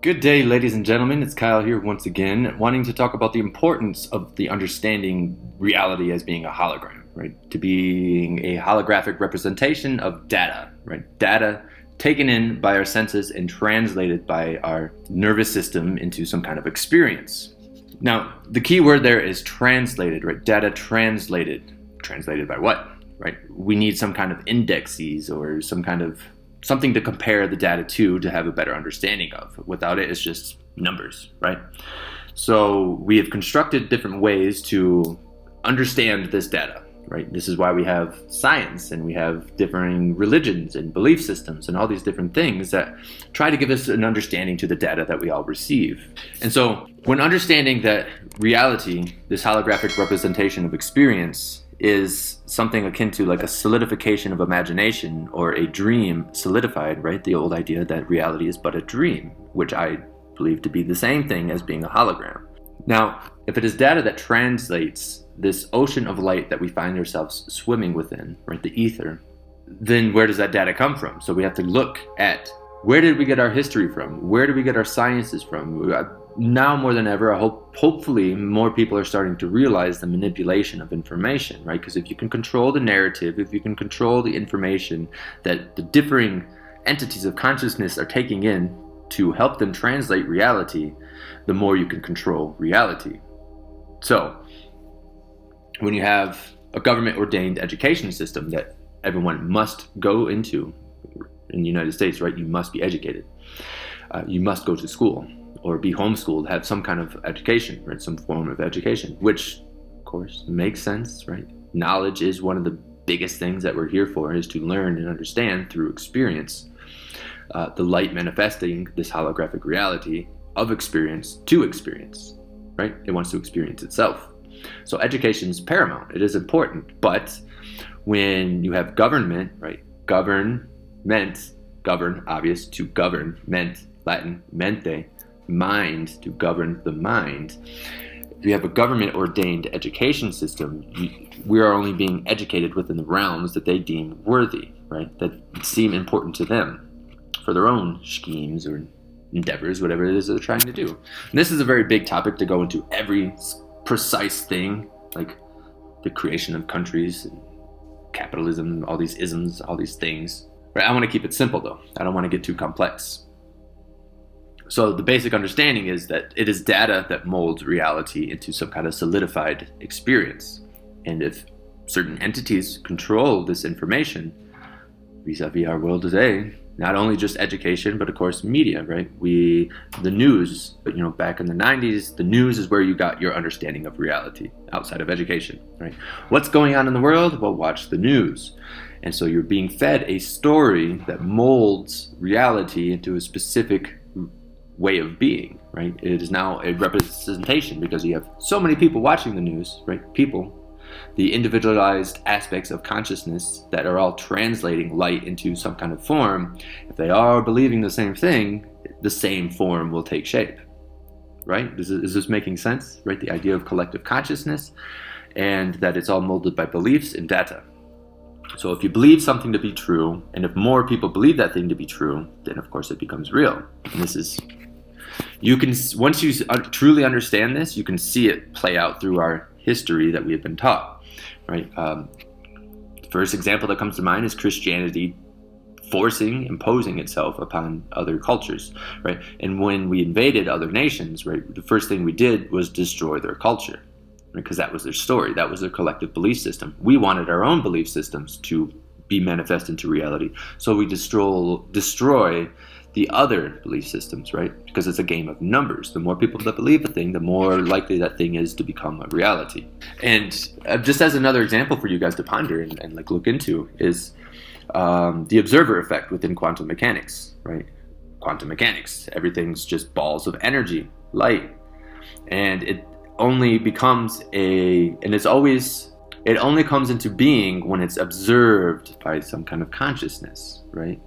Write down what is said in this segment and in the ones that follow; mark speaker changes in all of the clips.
Speaker 1: Good day, ladies and gentlemen. It's Kyle here once again, wanting to talk about the importance of the understanding reality as being a hologram, right? To being a holographic representation of data, right? Data taken in by our senses and translated by our nervous system into some kind of experience. Now, the key word there is translated, right? Data translated. Translated by what, right? We need some kind of indexes or some kind of something to compare the data to have a better understanding of. Without it, it's just numbers, right? So we have constructed different ways to understand this data, right? This is why we have science and we have differing religions and belief systems and all these different things that try to give us an understanding to the data that we all receive. And so when understanding that reality, this holographic representation of experience, is something akin to like a solidification of imagination or a dream solidified, right? The old idea that reality is but a dream, which I believe to be the same thing as being a hologram. Now, if it is data that translates this ocean of light that we find ourselves swimming within, right, the ether, then where does that data come from? So we have to look at where did we get our history from? Where did we get our sciences from? Now more than ever, hopefully more people are starting to realize the manipulation of information, right? Because if you can control the narrative, if you can control the information that the differing entities of consciousness are taking in to help them translate reality, the more you can control reality. So when you have a government-ordained education system that everyone must go into in the United States, right? You must be educated. You must go to school or be homeschooled, have some kind of education, right? Some form of education, which of course makes sense, right? Knowledge is one of the biggest things that we're here for, is to learn and understand through experience. The light manifesting this holographic reality of experience to experience, right? It wants to experience itself. So education is paramount. It is important. But when you have government, right? Govern, obvious, to govern, meant, Latin, mente, mind, to govern the mind. If you have a government-ordained education system, we are only being educated within the realms that they deem worthy, right? That seem important to them for their own schemes or endeavors, whatever it is that they're trying to do. And this is a very big topic to go into every precise thing, like the creation of countries, and capitalism, all these isms, all these things. Right? I want to keep it simple though. I don't want to get too complex. So the basic understanding is that it is data that molds reality into some kind of solidified experience. And if certain entities control this information vis-a-vis our world today, not only just education, but of course media, right? The news, back in the 90s, the news is where you got your understanding of reality outside of education, right? What's going on in the world? Well, watch the news. And so you're being fed a story that molds reality into a specific way of being, right? It is now a representation because you have so many people watching the news, right? People, the individualized aspects of consciousness that are all translating light into some kind of form. If they are believing the same thing, the same form will take shape, right? Is this making sense, right? The idea of collective consciousness and that it's all molded by beliefs and data. So if you believe something to be true, and if more people believe that thing to be true, then of course it becomes real. And this is, once you truly understand this, you can see it play out through our history that we have been taught, right? The first example that comes to mind is Christianity imposing itself upon other cultures, right? And when we invaded other nations, right, the first thing we did was destroy their culture, because that was their story, that was their collective belief system. We wanted our own belief systems to be manifest into reality, so we destroy the other belief systems, right? Because it's a game of numbers. The more people that believe a thing, the more likely that thing is to become a reality. And just as another example for you guys to ponder and like look into is the observer effect within quantum mechanics, right? Quantum mechanics, everything's just balls of energy, light, and it only becomes it only comes into being when it's observed by some kind of consciousness, right?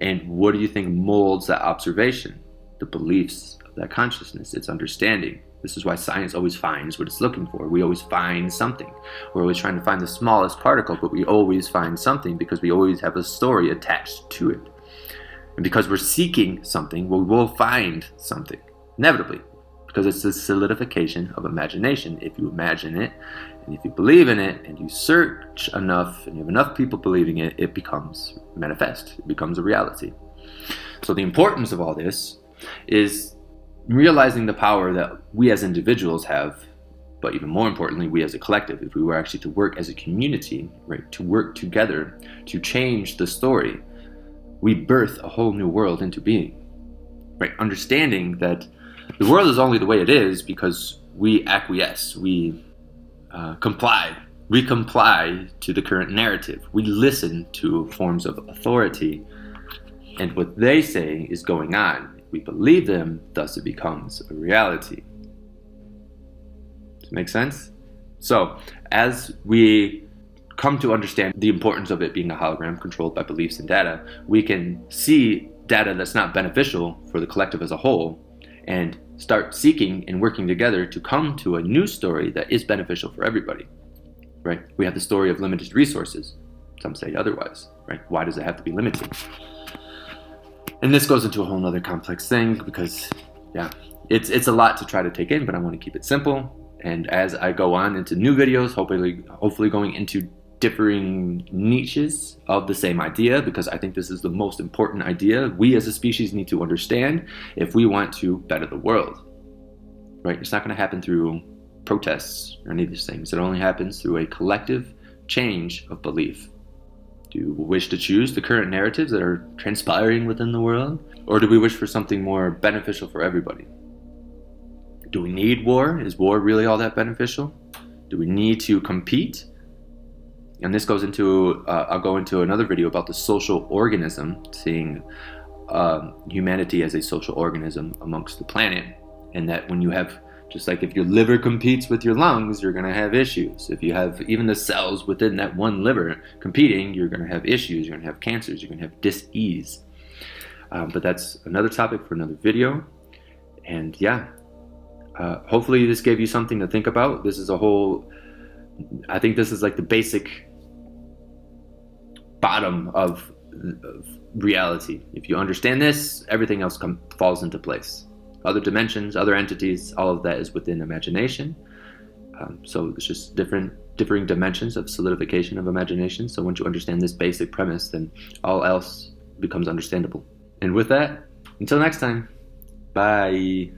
Speaker 1: And what do you think molds that observation? The beliefs of that consciousness, its understanding. This is why science always finds what it's looking for. We always find something. We're always trying to find the smallest particle, but we always find something because we always have a story attached to it. And because we're seeking something, we will find something, inevitably, because it's the solidification of imagination. If you imagine it, and if you believe in it, and you search enough, and you have enough people believing it, it becomes manifest. It becomes a reality. So the importance of all this is realizing the power that we as individuals have, but even more importantly, we as a collective, if we were actually to work as a community, right, to work together, to change the story, we birth a whole new world into being, right? Understanding that the world is only the way it is because we acquiesce, we comply to the current narrative. We listen to forms of authority, and what they say is going on. We believe them, thus it becomes a reality. Does it make sense? So, as we come to understand the importance of it being a hologram controlled by beliefs and data, we can see data that's not beneficial for the collective as a whole and start seeking and working together to come to a new story that is beneficial for everybody, right? We have the story of limited resources. Some say otherwise, right? Why does it have to be limited? And this goes into a whole nother complex thing because, yeah, it's a lot to try to take in, but I want to keep it simple. And as I go on into new videos, hopefully going into differing niches of the same idea, because I think this is the most important idea we as a species need to understand if we want to better the world, right? It's not going to happen through protests or any of these things. It only happens through a collective change of belief. Do you wish to choose the current narratives that are transpiring within the world? Or do we wish for something more beneficial for everybody? Do we need war? Is war really all that beneficial? Do we need to compete? And this goes into, I'll go into another video about the social organism, seeing humanity as a social organism amongst the planet. And that when you have, just like if your liver competes with your lungs, you're going to have issues. If you have even the cells within that one liver competing, you're going to have issues. You're going to have cancers. You're going to have dis-ease. But that's another topic for another video. And yeah, hopefully this gave you something to think about. This is I think this is like the basic bottom of reality. If you understand this, everything else falls into place. Other dimensions, other entities, all of that is within imagination. So it's just differing dimensions of solidification of imagination. So once you understand this basic premise, then all else becomes understandable. And with that, until next time, bye.